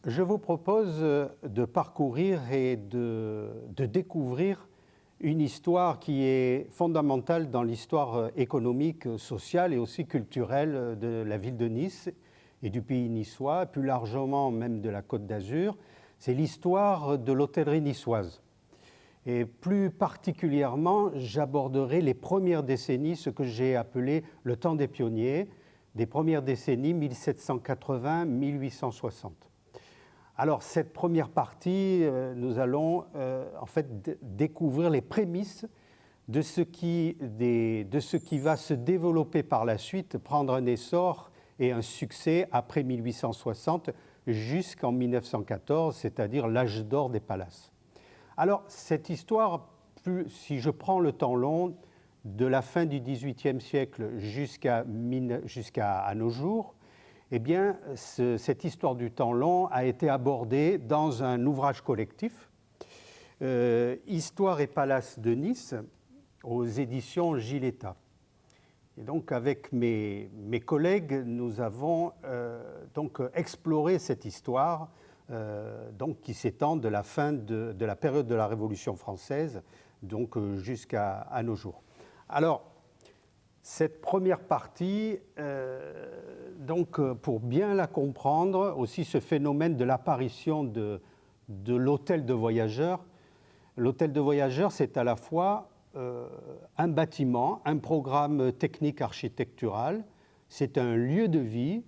Je vous propose de parcourir et de découvrir une histoire qui est fondamentale dans l'histoire économique, sociale et aussi culturelle de la ville de Nice et du pays niçois, plus largement même de la Côte d'Azur. C'est l'histoire de l'hôtellerie niçoise. Et plus particulièrement, j'aborderai les premières décennies, ce que j'ai appelé le temps des pionniers, des premières décennies 1780-1860. Alors, cette première partie, nous allons en fait découvrir les prémices de ce qui va se développer par la suite, prendre un essor et un succès après 1860 jusqu'en 1914, c'est-à-dire l'âge d'or des palaces. Alors, cette histoire, si je prends le temps long, de la fin du XVIIIe siècle jusqu'à nos jours, eh bien, cette histoire du temps long a été abordée dans un ouvrage collectif, Histoire et Palaces de Nice, aux éditions Giletta. Et donc, avec mes collègues, nous avons donc exploré cette histoire donc, qui s'étend de la fin de la période de la Révolution française donc, jusqu'à nos jours. Alors, cette première partie, donc, pour bien la comprendre, aussi ce phénomène de l'apparition de l'hôtel de voyageurs. L'hôtel de voyageurs, c'est à la fois un bâtiment, un programme technique architectural, c'est un lieu de vie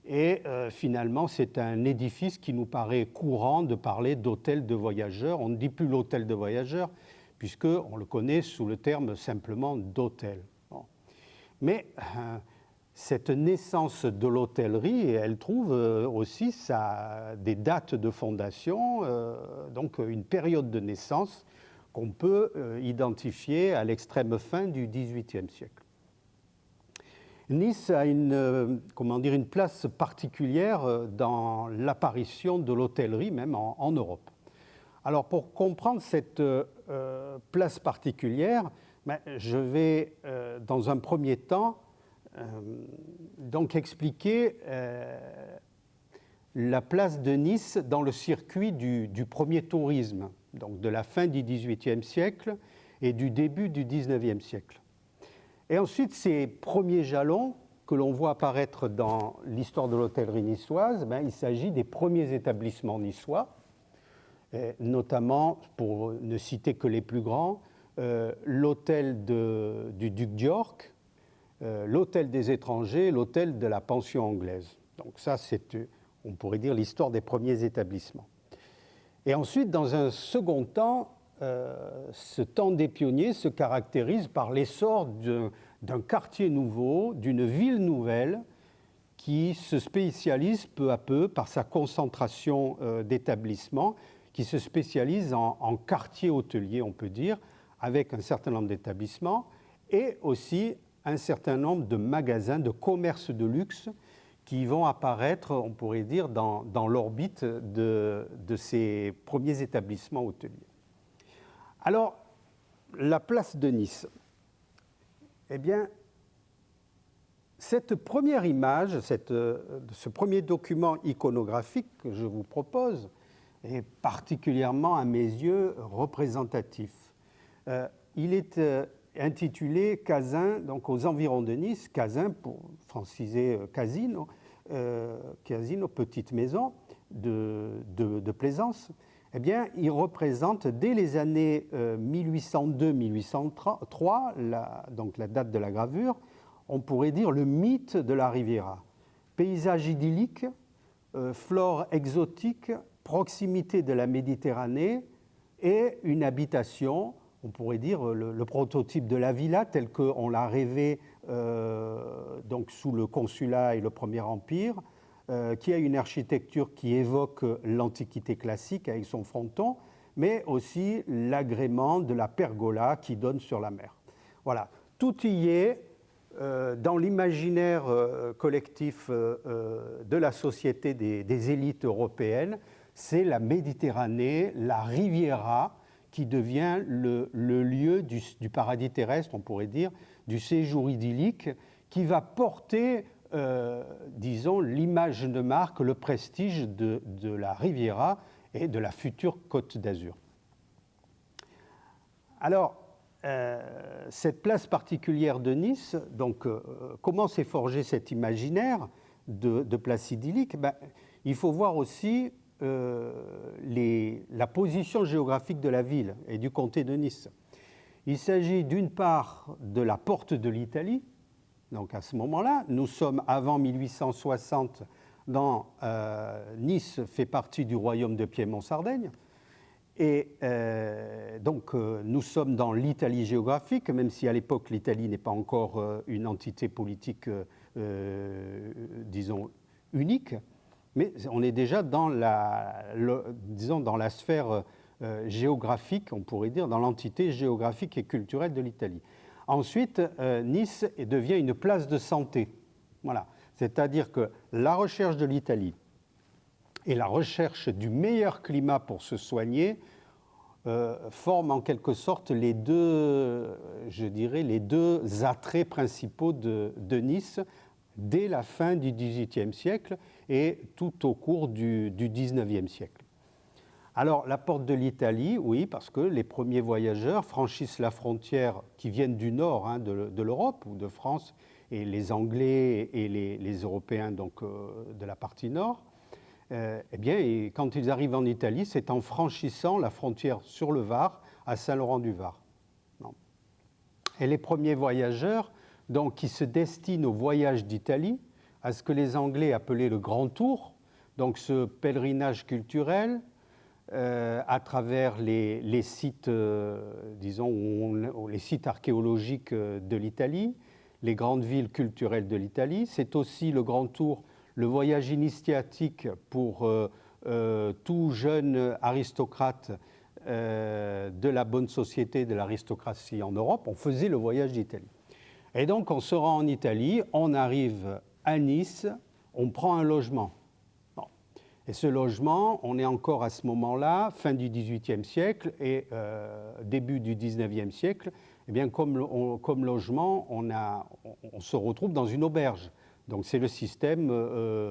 et finalement c'est un édifice qui nous paraît courant de parler d'hôtel de voyageurs. On ne dit plus l'hôtel de voyageurs puisqu'on le connaît sous le terme simplement d'hôtel. Bon. Mais cette naissance de l'hôtellerie, elle trouve aussi des dates de fondation, donc une période de naissance qu'on peut identifier à l'extrême fin du XVIIIe siècle. Nice a une place particulière dans l'apparition de l'hôtellerie, même en Europe. Alors, pour comprendre cette place particulière, je vais, dans un premier temps, donc expliquer la place de Nice dans le circuit du premier tourisme, donc de la fin du XVIIIe siècle et du début du XIXe siècle. Et ensuite, ces premiers jalons que l'on voit apparaître dans l'histoire de l'hôtellerie niçoise, il s'agit des premiers établissements niçois, notamment, pour ne citer que les plus grands, l'hôtel du Duc d'York, l'hôtel des étrangers, l'hôtel de la pension anglaise. Donc ça, c'est, on pourrait dire, l'histoire des premiers établissements. Et ensuite, dans un second temps, ce temps des pionniers se caractérise par l'essor d'un quartier nouveau, d'une ville nouvelle, qui se spécialise peu à peu par sa concentration d'établissements, qui se spécialise en quartier hôtelier, on peut dire, avec un certain nombre d'établissements, et aussi un certain nombre de magasins, de commerces de luxe, qui vont apparaître, on pourrait dire, dans l'orbite de ces premiers établissements hôteliers. Alors, la place de Nice. Eh bien, cette première image, ce premier document iconographique que je vous propose est particulièrement, à mes yeux, représentatif. Il est intitulé Casin, donc aux environs de Nice, Casin pour franciser Casino, Casino, petite maison de plaisance. Eh bien, il représente dès les années 1802-1803, donc la date de la gravure, on pourrait dire le mythe de la Riviera. Paysage idyllique, flore exotique, proximité de la Méditerranée et une habitation, on pourrait dire le prototype de la villa tel qu'on l'a rêvé donc sous le Consulat et le Premier Empire, qui a une architecture qui évoque l'Antiquité classique avec son fronton, mais aussi l'agrément de la pergola qui donne sur la mer. Voilà, tout y est dans l'imaginaire collectif de la société des élites européennes. C'est la Méditerranée, la Riviera, qui devient le lieu du paradis terrestre, on pourrait dire, du séjour idyllique, qui va porter disons, l'image de marque, le prestige de la Riviera et de la future Côte d'Azur. Alors, cette place particulière de Nice, donc, comment s'est forgé cet imaginaire de place idyllique? Il faut voir aussi la position géographique de la ville et du comté de Nice. Il s'agit d'une part de la porte de l'Italie. Donc à ce moment-là, nous sommes avant 1860, Nice fait partie du royaume de Piémont-Sardaigne. Et donc nous sommes dans l'Italie géographique, même si à l'époque l'Italie n'est pas encore une entité politique, disons, unique, mais on est déjà dans dans la sphère géographique, on pourrait dire, dans l'entité géographique et culturelle de l'Italie. Ensuite, Nice devient une place de santé. Voilà. C'est-à-dire que la recherche de l'Italie et la recherche du meilleur climat pour se soigner forment en quelque sorte les deux attraits principaux de Nice dès la fin du XVIIIe siècle et tout au cours du XIXe siècle. Alors, la porte de l'Italie, oui, parce que les premiers voyageurs franchissent la frontière qui viennent du nord de l'Europe ou de France, et les Anglais et les Européens donc, de la partie nord. Eh bien, et quand ils arrivent en Italie, c'est en franchissant la frontière sur le Var à Saint-Laurent-du-Var. Et les premiers voyageurs, donc, qui se destinent au voyage d'Italie, à ce que les Anglais appelaient le Grand Tour, donc ce pèlerinage culturel, à travers les sites, disons, les sites archéologiques de l'Italie, les grandes villes culturelles de l'Italie. C'est aussi le Grand Tour, le voyage initiatique pour tout jeune aristocrate de la bonne société, de l'aristocratie en Europe. On faisait le voyage d'Italie. Et donc, on se rend en Italie, on arrive à Nice, on prend un logement. Et ce logement, on est encore à ce moment-là, fin du XVIIIe siècle et début du XIXe siècle, eh bien, comme logement, on se retrouve dans une auberge. Donc c'est le système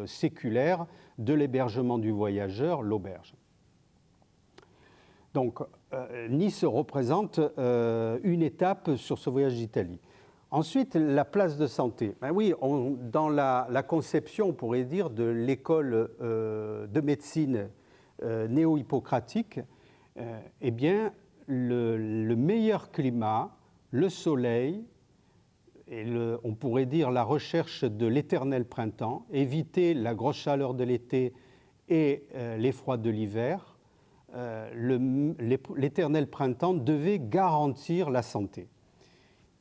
séculaire de l'hébergement du voyageur, l'auberge. Donc Nice représente une étape sur ce voyage d'Italie. Ensuite, la place de santé. Ben oui, dans la conception, on pourrait dire, de l'école de médecine néo-hippocratique, eh bien, le meilleur climat, le soleil, et on pourrait dire la recherche de l'éternel printemps, éviter la grosse chaleur de l'été et les froids de l'hiver, l'éternel printemps devait garantir la santé.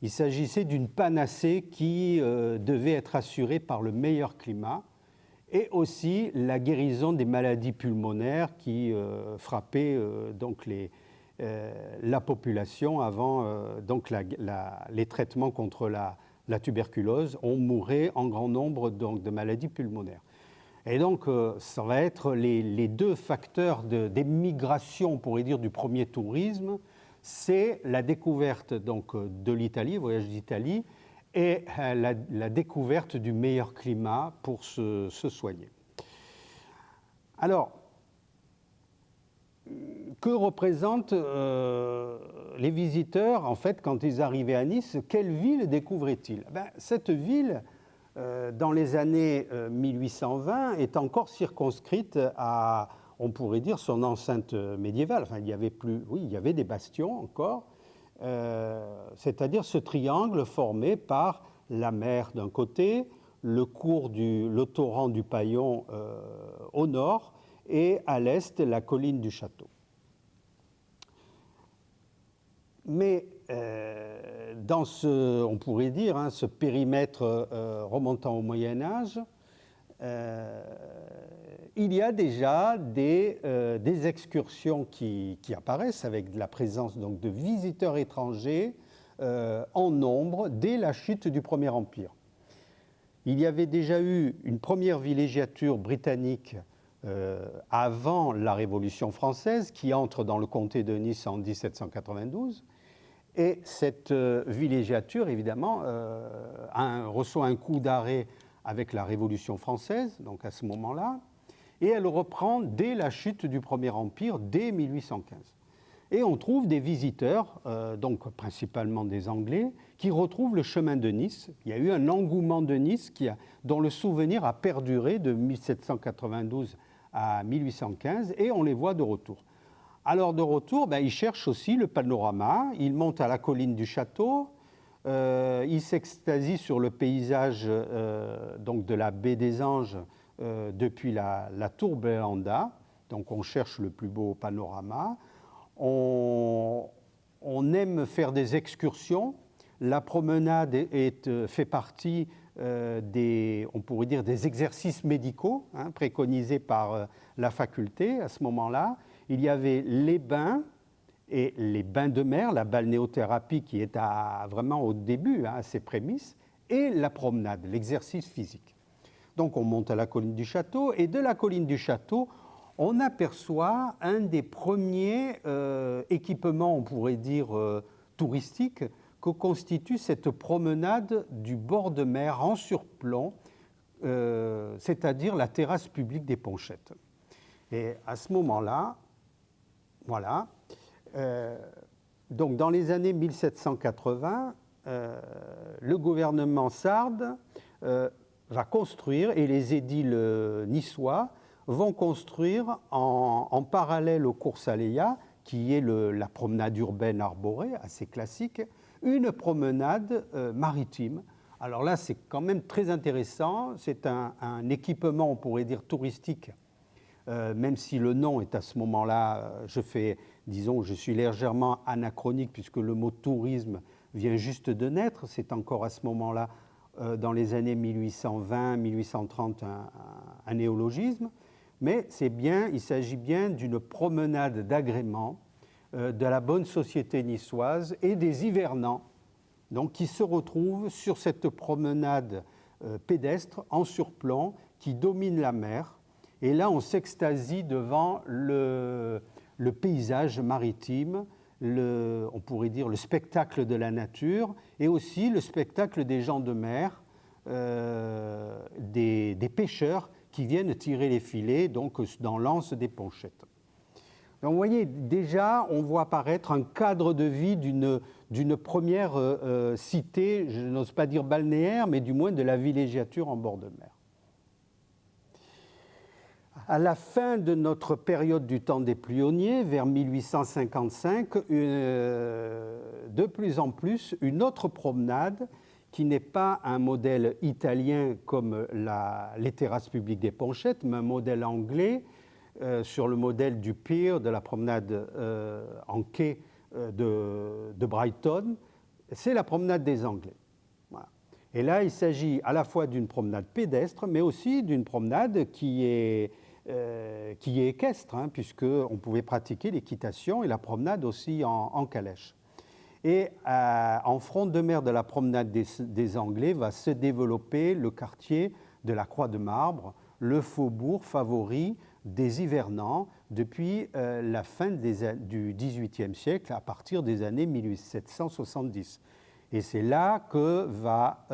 Il s'agissait d'une panacée qui devait être assurée par le meilleur climat et aussi la guérison des maladies pulmonaires qui frappaient donc la population avant donc les traitements contre la tuberculose. On mourait en grand nombre donc, de maladies pulmonaires. Et donc, ça va être les deux facteurs des migrations, on pourrait dire, du premier tourisme. C'est la découverte donc, de l'Italie, le voyage d'Italie, et la découverte du meilleur climat pour se soigner. Alors, que représentent les visiteurs, en fait, quand ils arrivaient à Nice? Quelle ville découvraient-ils? Cette ville, dans les années 1820, est encore circonscrite à, on pourrait dire, son enceinte médiévale. Enfin, il y avait des bastions encore, c'est-à-dire ce triangle formé par la mer d'un côté, le torrent du Paillon au nord, et à l'est, la colline du château. Mais dans on pourrait dire, ce périmètre remontant au Moyen-Âge, il y a déjà des excursions qui apparaissent avec la présence donc, de visiteurs étrangers en nombre dès la chute du Premier Empire. Il y avait déjà eu une première villégiature britannique avant la Révolution française qui entre dans le comté de Nice en 1792. Et cette villégiature, évidemment, reçoit un coup d'arrêt avec la Révolution française, donc à ce moment-là, et elle reprend dès la chute du Premier Empire, dès 1815. Et on trouve des visiteurs, donc principalement des Anglais, qui retrouvent le chemin de Nice. Il y a eu un engouement de Nice dont le souvenir a perduré de 1792 à 1815, et on les voit de retour. Alors de retour, ils cherchent aussi le panorama, ils montent à la colline du château, ils s'extasient sur le paysage donc de la baie des Anges depuis la tour Belanda, donc on cherche le plus beau panorama. On aime faire des excursions. La promenade fait partie on pourrait dire des exercices médicaux préconisés par la faculté à ce moment-là. Il y avait les bains et les bains de mer, la balnéothérapie qui est vraiment au début, à ses prémices, et la promenade, l'exercice physique. Donc on monte à la colline du château, et de la colline du château, on aperçoit un des premiers équipements, on pourrait dire, touristiques, que constitue cette promenade du bord de mer en surplomb, c'est-à-dire la terrasse publique des Ponchettes. Et à ce moment-là, voilà, donc dans les années 1780, le gouvernement sarde va construire, et les édiles niçois vont construire en parallèle aux courses Aléa, qui est la promenade urbaine arborée, assez classique, une promenade maritime. Alors là, c'est quand même très intéressant. C'est un équipement, on pourrait dire, touristique, même si le nom est à ce moment-là, je suis légèrement anachronique, puisque le mot tourisme vient juste de naître. C'est encore à ce moment-là, dans les années 1820-1830, un néologisme. Mais il s'agit bien d'une promenade d'agrément de la bonne société niçoise et des hivernants, donc, qui se retrouvent sur cette promenade pédestre en surplomb qui domine la mer. Et là, on s'extasie devant le paysage maritime, on pourrait dire le spectacle de la nature, et aussi le spectacle des gens de mer, des pêcheurs qui viennent tirer les filets donc, dans l'anse des Ponchettes. Donc, vous voyez, déjà, on voit apparaître un cadre de vie d'une première cité, je n'ose pas dire balnéaire, mais du moins de la villégiature en bord de mer. À la fin de notre période du temps des pluionniers, vers 1855, de plus en plus, une autre promenade qui n'est pas un modèle italien comme les terrasses publiques des Ponchettes, mais un modèle anglais, sur le modèle du pier, de la promenade en quai de Brighton, c'est la promenade des Anglais. Voilà. Et là, il s'agit à la fois d'une promenade pédestre, mais aussi d'une promenade qui est équestre, puisqu'on pouvait pratiquer l'équitation et la promenade aussi en calèche. Et en front de mer de la promenade des Anglais va se développer le quartier de la Croix de Marbre, le faubourg favori des hivernants depuis la fin du XVIIIe siècle, à partir des années 1770. Et c'est là que va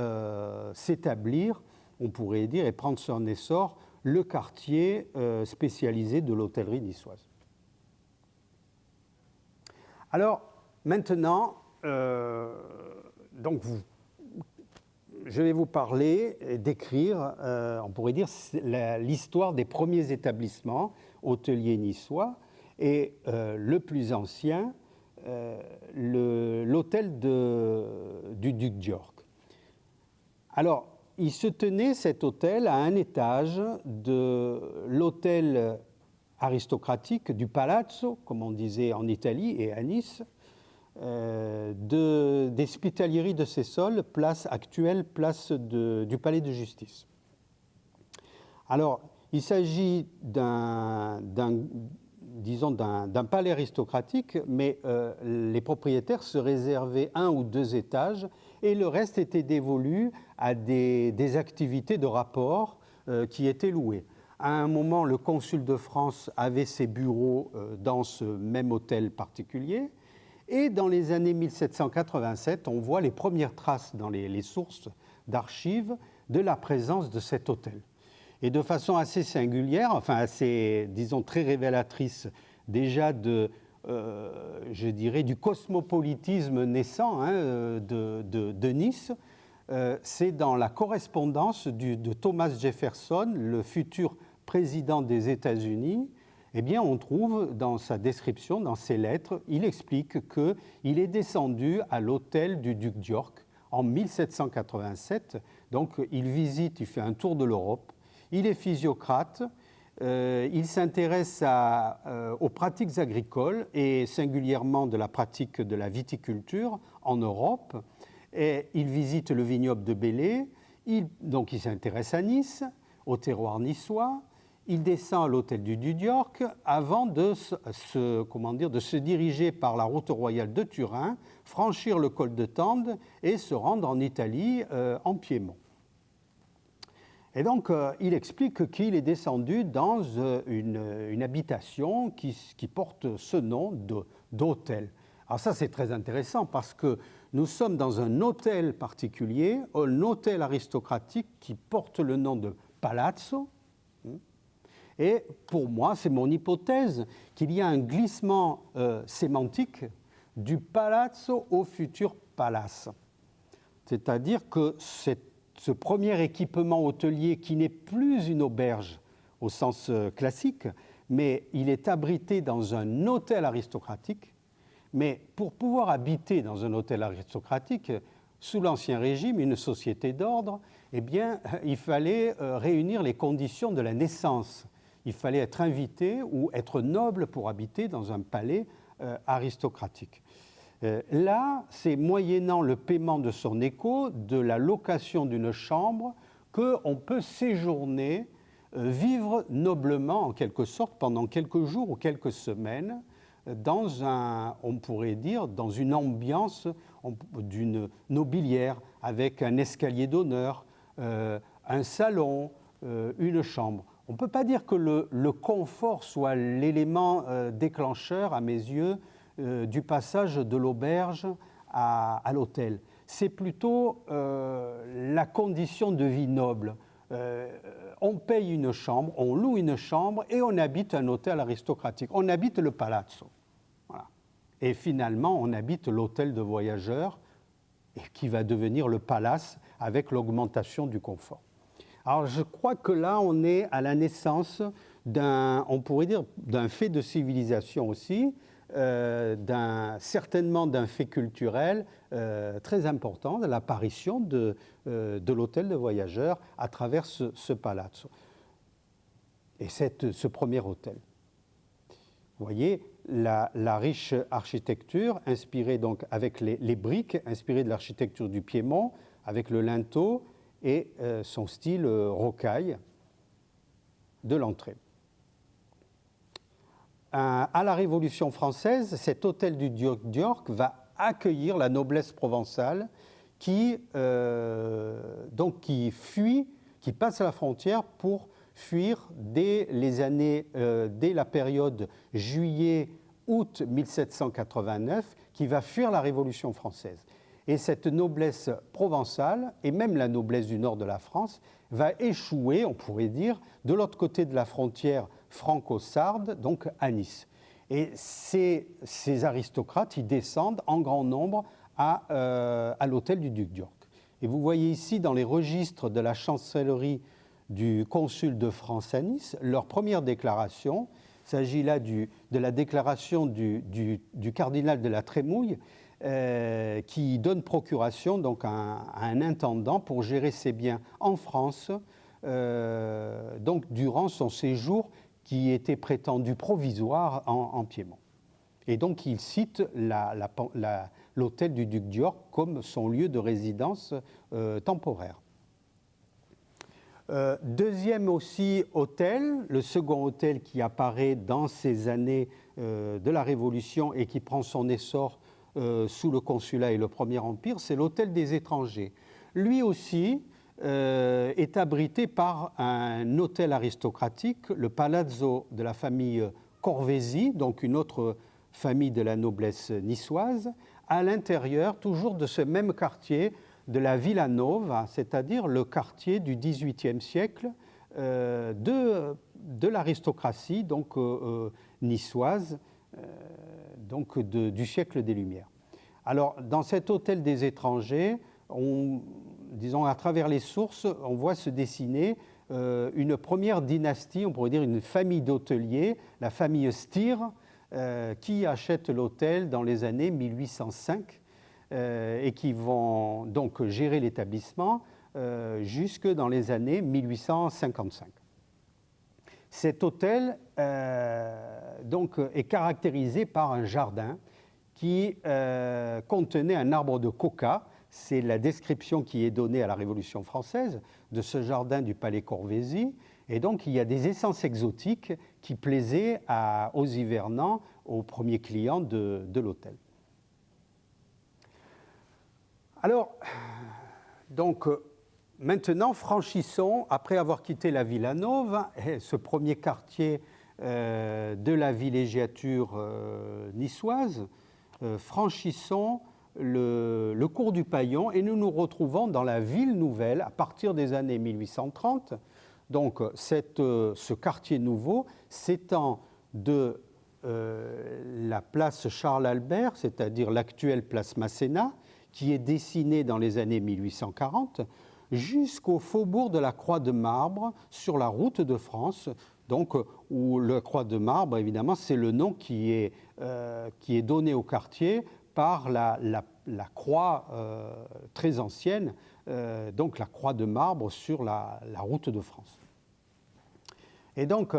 s'établir, on pourrait dire, et prendre son essor, le quartier spécialisé de l'hôtellerie niçoise. Alors, maintenant, donc je vais vous parler et décrire, on pourrait dire, l'histoire des premiers établissements hôteliers niçois, et le plus ancien, l'hôtel du duc d'York. Alors, il se tenait, cet hôtel, à un étage de l'hôtel aristocratique du Palazzo, comme on disait en Italie et à Nice, des Spitalieri de Sessol, actuelle place du Palais de Justice. Alors, il s'agit d'un palais aristocratique, mais les propriétaires se réservaient 1 ou 2 étages et le reste était dévolu à des activités de rapport qui étaient louées. À un moment, le consul de France avait ses bureaux dans ce même hôtel particulier. Et dans les années 1787, on voit les premières traces dans les sources d'archives de la présence de cet hôtel. Et de façon assez singulière, enfin assez, disons, très révélatrice déjà je dirais, du cosmopolitisme naissant de Nice, c'est dans la correspondance de Thomas Jefferson, le futur président des États-Unis. Eh bien, on trouve dans sa description, dans ses lettres, il explique qu'il est descendu à l'hôtel du duc d'York en 1787. Donc, il visite, il fait un tour de l'Europe. Il est physiocrate. Il s'intéresse aux pratiques agricoles et singulièrement de la pratique de la viticulture en Europe. Et il visite le vignoble de Belley. Donc, il s'intéresse à Nice, au terroir niçois. Il descend à l'hôtel du duc d'York avant de se diriger par la route royale de Turin, franchir le col de Tende et se rendre en Italie, en Piémont. Et donc, il explique qu'il est descendu dans une habitation qui porte ce nom d'hôtel. Alors ça, c'est très intéressant parce que nous sommes dans un hôtel particulier, un hôtel aristocratique qui porte le nom de Palazzo. Et pour moi, c'est mon hypothèse, qu'il y a un glissement sémantique du palazzo au futur palace. C'est-à-dire que ce premier équipement hôtelier qui n'est plus une auberge au sens classique, mais il est abrité dans un hôtel aristocratique. Mais pour pouvoir habiter dans un hôtel aristocratique, sous l'Ancien Régime, une société d'ordre, eh bien, il fallait réunir les conditions de la naissance. Il fallait être invité ou être noble pour habiter dans un palais aristocratique. Là, c'est moyennant le paiement de son écho, de la location d'une chambre, qu'on peut séjourner, vivre noblement en quelque sorte pendant quelques jours ou quelques semaines on pourrait dire, dans une ambiance d'une nobiliaire, avec un escalier d'honneur, un salon, une chambre. On ne peut pas dire que le confort soit l'élément déclencheur, à mes yeux, du passage de l'auberge à l'hôtel. C'est plutôt la condition de vie noble. On paye une chambre, on loue une chambre et on habite un hôtel aristocratique. On habite le palazzo. Voilà. Et finalement, on habite l'hôtel de voyageurs qui va devenir le palace avec l'augmentation du confort. Alors, je crois que là, on est à la naissance on pourrait dire, d'un fait de civilisation aussi, certainement d'un fait culturel très important, de l'apparition de l'hôtel de voyageurs à travers ce palazzo. Et ce premier hôtel. Vous voyez, la riche architecture, inspirée donc avec les briques, inspirée de l'architecture du Piémont, avec le linteau et son style rocaille de l'entrée. À la Révolution française, cet hôtel du duc d'York va accueillir la noblesse provençale qui fuit, qui passe la frontière pour fuir dès la période juillet-août 1789, qui va fuir la Révolution française. Et cette noblesse provençale, et même la noblesse du nord de la France, va échouer, on pourrait dire, de l'autre côté de la frontière franco-sarde, donc à Nice. Et ces aristocrates, ils descendent en grand nombre à l'hôtel du duc d'York. Et vous voyez ici, dans les registres de la chancellerie du consul de France à Nice, leur première déclaration. Il s'agit là de la déclaration du cardinal de la Trémouille, qui donne procuration donc, à un intendant pour gérer ses biens en France, donc durant son séjour qui était prétendu provisoire en Piémont. Et donc il cite l'hôtel du duc d'York comme son lieu de résidence temporaire. Deuxième aussi hôtel, le second hôtel qui apparaît dans ces années de la Révolution et qui prend son essor sous le Consulat et le Premier Empire, c'est l'hôtel des étrangers. Lui aussi est abrité par un hôtel aristocratique, le Palazzo de la famille Corvézy, donc une autre famille de la noblesse niçoise, à l'intérieur toujours de ce même quartier de la Villa Nova, c'est-à-dire le quartier du XVIIIe siècle de l'aristocratie donc, niçoise, donc du siècle des Lumières. Alors, dans cet hôtel des étrangers, disons, à travers les sources, on voit se dessiner une première dynastie, on pourrait dire une famille d'hôteliers, la famille Stier, qui achète l'hôtel dans les années 1805 et qui vont donc gérer l'établissement jusque dans les années 1855. Cet hôtel donc, est caractérisé par un jardin qui contenait un arbre de coca. C'est la description qui est donnée à la Révolution française de ce jardin du Palais Corvézy. Et donc, il y a des essences exotiques qui plaisaient aux hivernants, aux premiers clients de l'hôtel. Alors, donc, maintenant, franchissons, après avoir quitté la Villa Nova, ce premier quartier de la villégiature niçoise, franchissons le cours du Paillon et nous nous retrouvons dans la ville nouvelle à partir des années 1830. Donc, ce quartier nouveau s'étend de la place Charles-Albert, c'est-à-dire l'actuelle place Masséna, qui est dessinée dans les années 1840, jusqu'au faubourg de la Croix de Marbre sur la route de France, donc, où la Croix de Marbre, évidemment, c'est le nom qui est donné au quartier par la croix très ancienne, donc la Croix de Marbre sur la route de France. Et donc,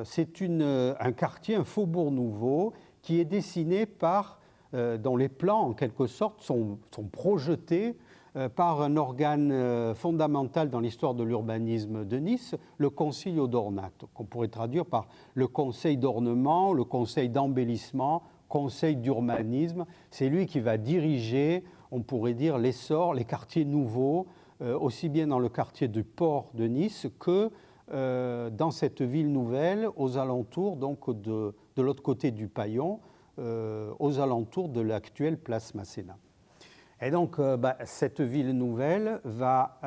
c'est un quartier, un faubourg nouveau, qui est dessiné dont les plans, en quelque sorte, sont projetés par un organe fondamental dans l'histoire de l'urbanisme de Nice, le Concilio d'Ornato, qu'on pourrait traduire par le conseil d'ornement, le conseil d'embellissement, conseil d'urbanisme. C'est lui qui va diriger, on pourrait dire, l'essor, les quartiers nouveaux, aussi bien dans le quartier du port de Nice que dans cette ville nouvelle, aux alentours, donc de l'autre côté du Paillon, aux alentours de l'actuelle place Masséna. Et donc, cette ville nouvelle va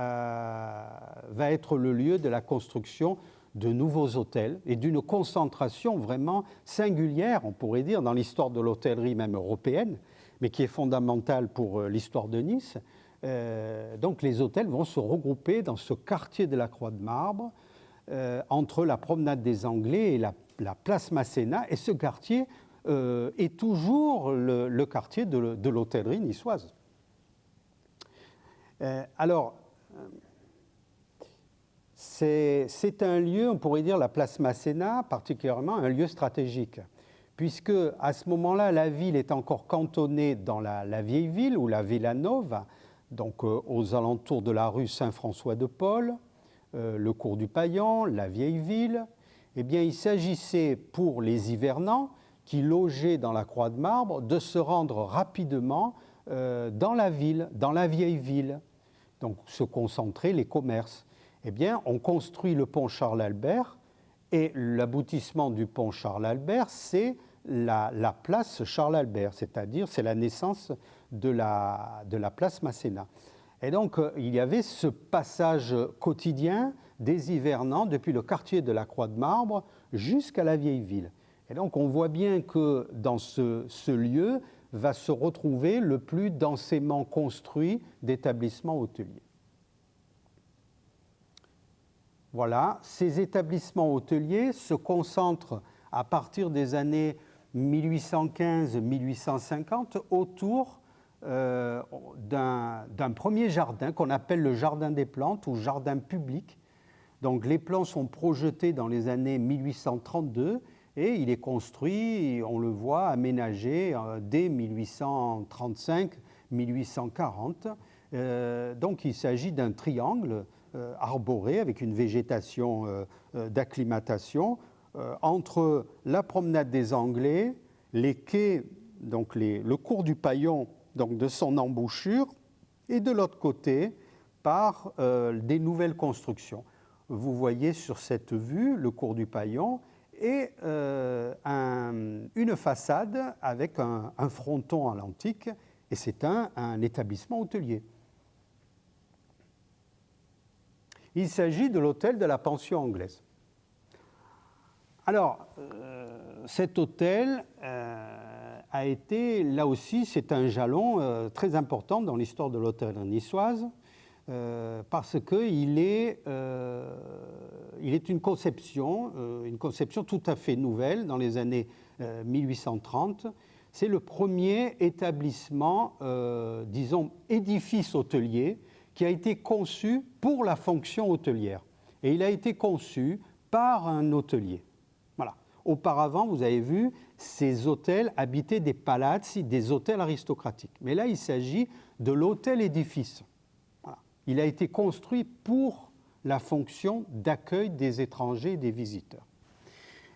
être le lieu de la construction de nouveaux hôtels et d'une concentration vraiment singulière, on pourrait dire, dans l'histoire de l'hôtellerie même européenne, mais qui est fondamentale pour l'histoire de Nice. Donc, les hôtels vont se regrouper dans ce quartier de la Croix de Marbre, entre la promenade des Anglais et la place Masséna. Et ce quartier est toujours le quartier de l'hôtellerie niçoise. Alors, c'est un lieu, on pourrait dire la place Masséna, particulièrement un lieu stratégique, puisque à ce moment-là, la ville est encore cantonnée dans la vieille ville, ou la Villa Nova, donc aux alentours de la rue Saint-François-de-Paul, le cours du Paillon, la vieille ville. Eh bien, il s'agissait pour les hivernants qui logeaient dans la Croix de Marbre de se rendre rapidement dans la ville, dans la vieille ville, donc se concentrer les commerces. Eh bien, on construit le pont Charles-Albert et l'aboutissement du pont Charles-Albert, c'est la place Charles-Albert, c'est-à-dire c'est la naissance de la place Masséna. Et donc, il y avait ce passage quotidien des hivernants depuis le quartier de la Croix de Marbre jusqu'à la vieille ville. Et donc, on voit bien que dans ce lieu va se retrouver le plus densément construit d'établissements hôteliers. Voilà, ces établissements hôteliers se concentrent à partir des années 1815-1850 autour d'un premier jardin qu'on appelle le jardin des plantes ou jardin public. Donc les plans sont projetés dans les années 1832 et il est construit, on le voit, aménagé dès 1835-1840. Donc il s'agit d'un triangle arboré avec une végétation d'acclimatation entre la promenade des Anglais, les quais, donc le cours du Paillon, donc de son embouchure, et de l'autre côté par des nouvelles constructions. Vous voyez sur cette vue le cours du Paillon et une façade avec un fronton à l'antique, et c'est un établissement hôtelier. Il s'agit de l'hôtel de la pension anglaise. Alors, cet hôtel a été, là aussi, c'est un jalon très important dans l'histoire de l'hôtellerie niçoise, parce qu'il est une conception tout à fait nouvelle dans les années 1830. C'est le premier établissement, disons, édifice hôtelier qui a été conçu pour la fonction hôtelière. Et il a été conçu par un hôtelier. Voilà. Auparavant, vous avez vu, ces hôtels habitaient des palazzi, des hôtels aristocratiques. Mais là, il s'agit de l'hôtel-édifice. Voilà. Il a été construit pour la fonction d'accueil des étrangers et des visiteurs.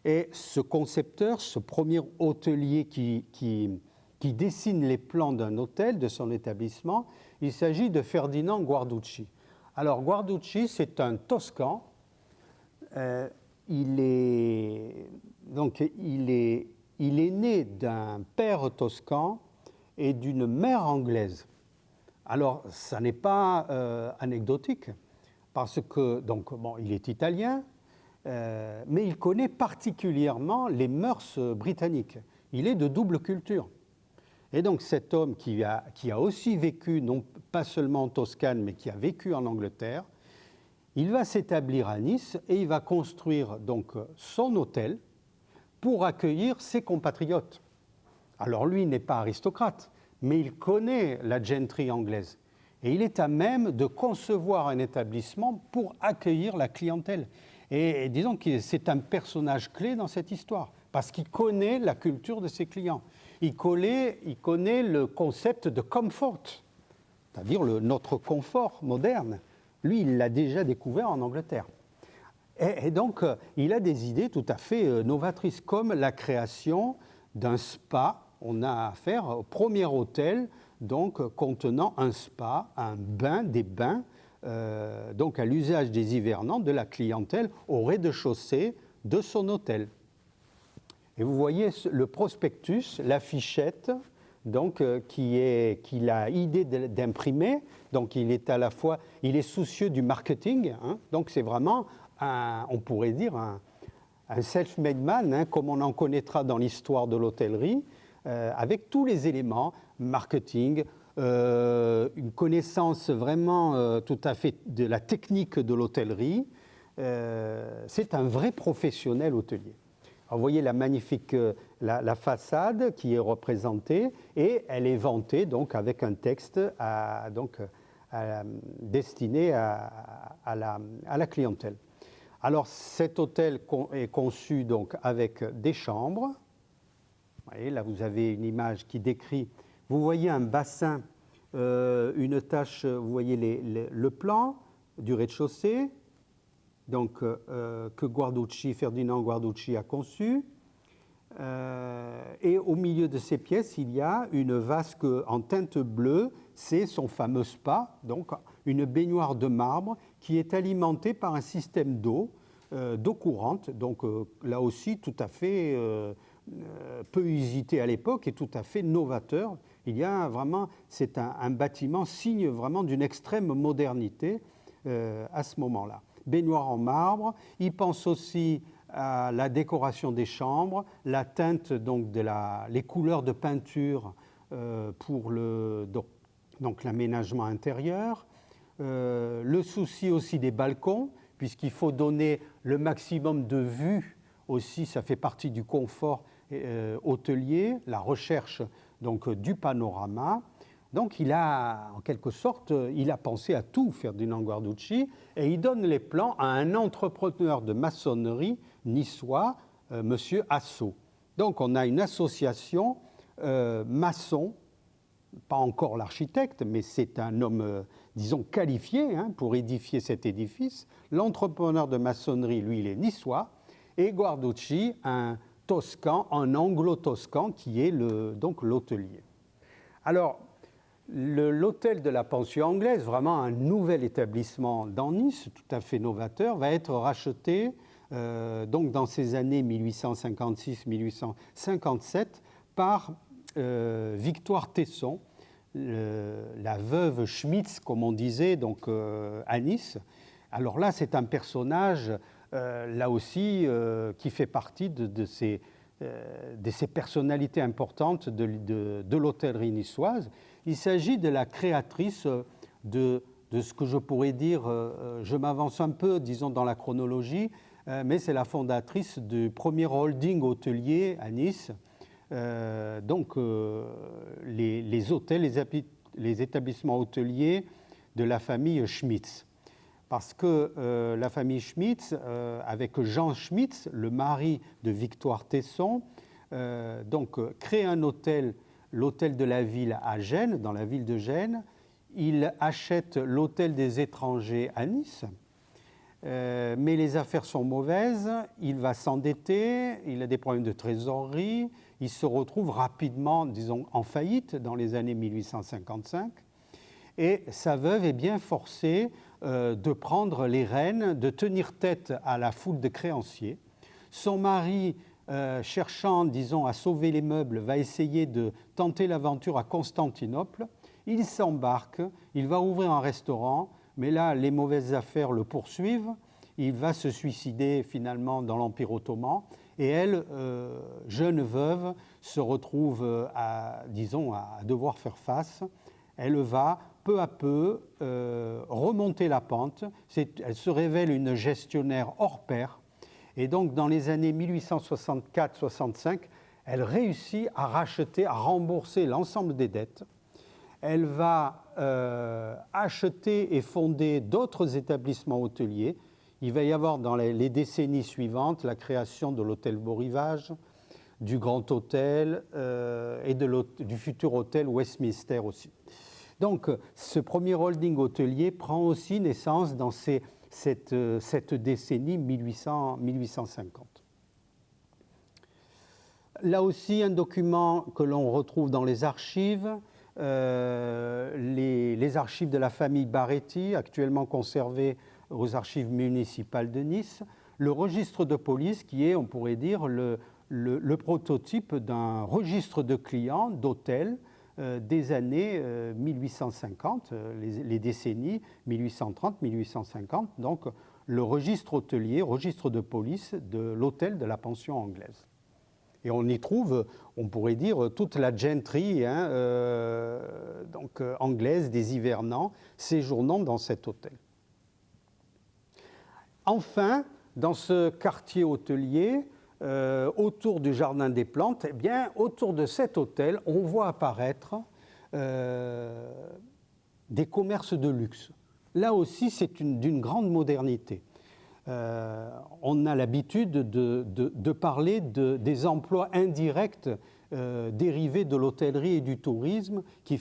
Et ce concepteur, ce premier hôtelier qui dessine les plans d'un hôtel, de son établissement, il s'agit de Ferdinand Guarducci. Alors, Guarducci, c'est un Toscan. Il est né d'un père toscan et d'une mère anglaise. Alors, ça n'est pas anecdotique, parce que, donc, bon, il est italien, mais il connaît particulièrement les mœurs britanniques. Il est de double culture. Et donc, cet homme qui a aussi vécu, non pas seulement en Toscane, mais qui a vécu en Angleterre, il va s'établir à Nice et il va construire donc son hôtel pour accueillir ses compatriotes. Alors lui n'est pas aristocrate, mais il connaît la gentry anglaise et il est à même de concevoir un établissement pour accueillir la clientèle. Et disons que c'est un personnage clé dans cette histoire parce qu'il connaît la culture de ses clients. Il connaît le concept de comfort, c'est-à-dire notre confort moderne. Lui, il l'a déjà découvert en Angleterre. Et donc, il a des idées tout à fait novatrices, comme la création d'un spa. On a affaire au premier hôtel donc, contenant un spa, un bain, des bains, donc à l'usage des hivernants de la clientèle au rez-de-chaussée de son hôtel. Et vous voyez le prospectus, l'affichette, donc qu'il a idée d'imprimer. Donc il est soucieux du marketing. Hein, donc c'est vraiment, on pourrait dire, un self-made man, hein, comme on en connaîtra dans l'histoire de l'hôtellerie, avec tous les éléments, marketing, une connaissance vraiment tout à fait de la technique de l'hôtellerie. C'est un vrai professionnel hôtelier. Alors, vous voyez la magnifique la façade qui est représentée et elle est vantée donc avec un texte destiné à la clientèle. Alors cet hôtel est conçu donc avec des chambres. Vous voyez, là vous avez une image qui décrit. Vous voyez un bassin, une tache. Vous voyez le plan du rez-de-chaussée. Donc, que Ferdinand Guarducci a conçu. Et au milieu de ces pièces, il y a une vasque en teinte bleue, c'est son fameux spa, donc une baignoire de marbre qui est alimentée par un système d'eau courante, donc là aussi tout à fait peu usité à l'époque et tout à fait novateur. Il y a vraiment, c'est un bâtiment signe vraiment d'une extrême modernité à ce moment-là. Baignoire en marbre, il pense aussi à la décoration des chambres, la teinte donc les couleurs de peinture pour donc l'aménagement intérieur, le souci aussi des balcons, puisqu'il faut donner le maximum de vue aussi, ça fait partie du confort hôtelier, la recherche donc du panorama. Donc il a, en quelque sorte, il a pensé à tout, Ferdinand Guarducci, et il donne les plans à un entrepreneur de maçonnerie niçois, Monsieur Assot. Donc on a une association maçon, pas encore l'architecte, mais c'est un homme, disons, qualifié hein, pour édifier cet édifice. L'entrepreneur de maçonnerie, lui, il est niçois, et Guarducci, un toscan, un anglo-toscan, qui est donc l'hôtelier. Alors, l'hôtel de la pension anglaise, vraiment un nouvel établissement dans Nice, tout à fait novateur, va être racheté donc dans ces années 1856-1857 par Victoire Tesson, la veuve Schmitz, comme on disait, donc à Nice, Alors là, c'est un personnage, là aussi, qui fait partie de ces personnalités importantes de l'hôtellerie niçoise. Il s'agit de la créatrice de ce que je pourrais dire, je m'avance un peu, disons, dans la chronologie, mais c'est la fondatrice du premier holding hôtelier à Nice, donc les hôtels, les établissements hôteliers de la famille Schmitz. Parce que la famille Schmitz, avec Jean Schmitz, le mari de Victoire Tesson, crée un hôtel, l'hôtel de la ville à Gênes, dans la ville de Gênes. Il achète l'hôtel des étrangers à Nice, mais les affaires sont mauvaises, il va s'endetter, il a des problèmes de trésorerie, il se retrouve rapidement, disons, en faillite dans les années 1855, et sa veuve est bien forcée de prendre les rênes, de tenir tête à la foule de créanciers. Son mari, cherchant, disons, à sauver les meubles, va essayer de tenter l'aventure à Constantinople. Il s'embarque, il va ouvrir un restaurant, mais là, les mauvaises affaires le poursuivent. Il va se suicider finalement dans l'Empire ottoman. Et elle, jeune veuve, se retrouve à devoir faire face. Elle va peu à peu remonter la pente. Elle se révèle une gestionnaire hors pair. Et donc, dans les années 1864-65, elle réussit à racheter, à rembourser l'ensemble des dettes. Elle va acheter et fonder d'autres établissements hôteliers. Il va y avoir dans les décennies suivantes la création de l'hôtel Beau Rivage, du Grand Hôtel et du futur hôtel Westminster aussi. Donc, ce premier holding hôtelier prend aussi naissance dans cette décennie 1850. Là aussi, un document que l'on retrouve dans les archives, les archives de la famille Baretti, actuellement conservées aux archives municipales de Nice, le registre de police qui est, on pourrait dire, le prototype d'un registre de clients d'hôtels des années 1850, les décennies 1830-1850, donc le registre hôtelier, registre de police de l'hôtel de la pension anglaise. Et on y trouve, on pourrait dire, toute la gentry anglaise des hivernants séjournant dans cet hôtel. Enfin, dans ce quartier hôtelier, autour du Jardin des Plantes, eh bien, autour de cet hôtel, on voit apparaître des commerces de luxe. Là aussi, c'est d'une grande modernité. On a l'habitude de parler des emplois indirects dérivés de l'hôtellerie et du tourisme qui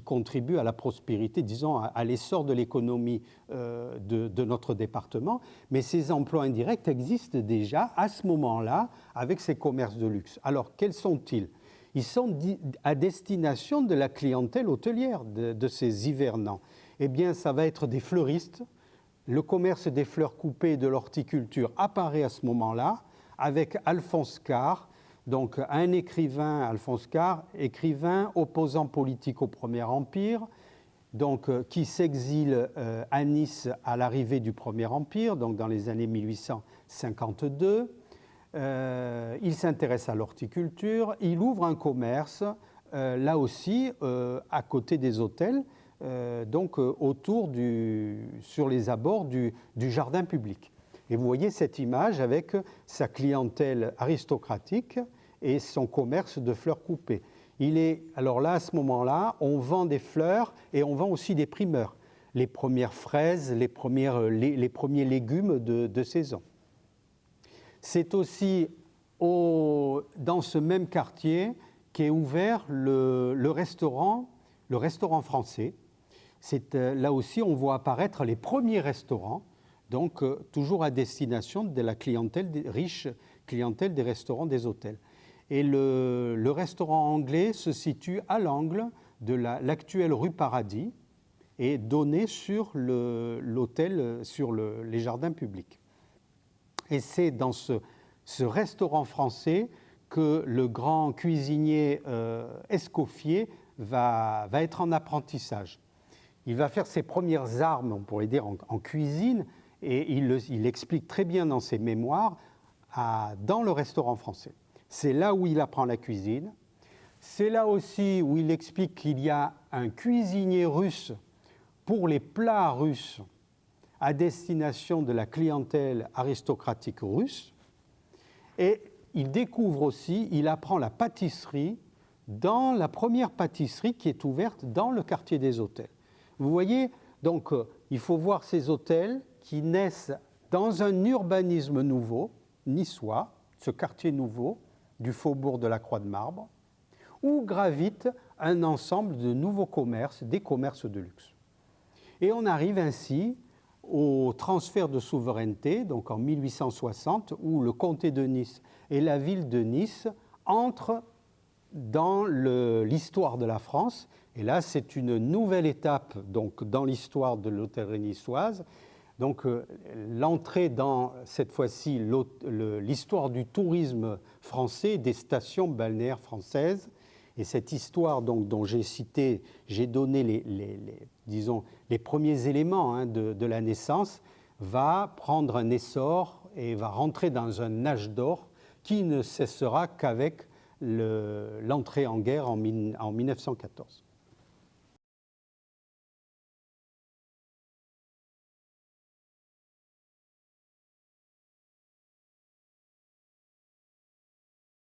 contribuent à la prospérité, disons, à l'essor de l'économie de notre département. Mais ces emplois indirects existent déjà à ce moment-là avec ces commerces de luxe. Alors, quels sont-ils ? Ils sont à destination de la clientèle hôtelière de ces hivernants. Eh bien, ça va être des fleuristes. Le commerce des fleurs coupées et de l'horticulture apparaît à ce moment-là avec Alphonse Karr, donc un écrivain, Alphonse Karr, écrivain opposant politique au Premier Empire, donc qui s'exile à Nice à l'arrivée du Premier Empire, donc dans les années 1852. Il s'intéresse à l'horticulture, il ouvre un commerce, là aussi, à côté des hôtels, sur les abords du jardin public. Et vous voyez cette image avec sa clientèle aristocratique et son commerce de fleurs coupées. Alors là, à ce moment-là, on vend des fleurs et on vend aussi des primeurs, les premières fraises, les premiers légumes de saison. C'est aussi dans ce même quartier qu'est ouvert le restaurant français. Là aussi, on voit apparaître les premiers restaurants, donc toujours à destination de la riche clientèle des restaurants des hôtels. Et le restaurant anglais se situe à l'angle de l'actuelle rue Paradis et donné sur l'hôtel, sur les jardins publics. Et c'est dans ce restaurant français que le grand cuisinier Escoffier va être en apprentissage. il va faire ses premières armes, on pourrait dire, en cuisine, et il explique très bien dans ses mémoires, dans le restaurant français. C'est là où il apprend la cuisine. C'est là aussi où il explique qu'il y a un cuisinier russe pour les plats russes à destination de la clientèle aristocratique russe. Et il découvre aussi, il apprend la pâtisserie dans la première pâtisserie qui est ouverte dans le quartier des hôtels. Vous voyez, donc il faut voir ces hôtels qui naissent dans un urbanisme nouveau, niçois, ce quartier nouveau du faubourg de la Croix-de-Marbre, où gravite un ensemble de nouveaux commerces, des commerces de luxe. Et on arrive ainsi au transfert de souveraineté, donc en 1860, où le comté de Nice et la ville de Nice entrent dans l'histoire de la France. Et là, c'est une nouvelle étape donc, dans l'histoire de l'hôtellerie niçoise. Donc, l'entrée dans, cette fois-ci, l'histoire du tourisme français, des stations balnéaires françaises. Et cette histoire donc, dont j'ai donné disons, les premiers éléments de la naissance, va prendre un essor et va rentrer dans un âge d'or qui ne cessera qu'avec l'entrée en guerre en 1914.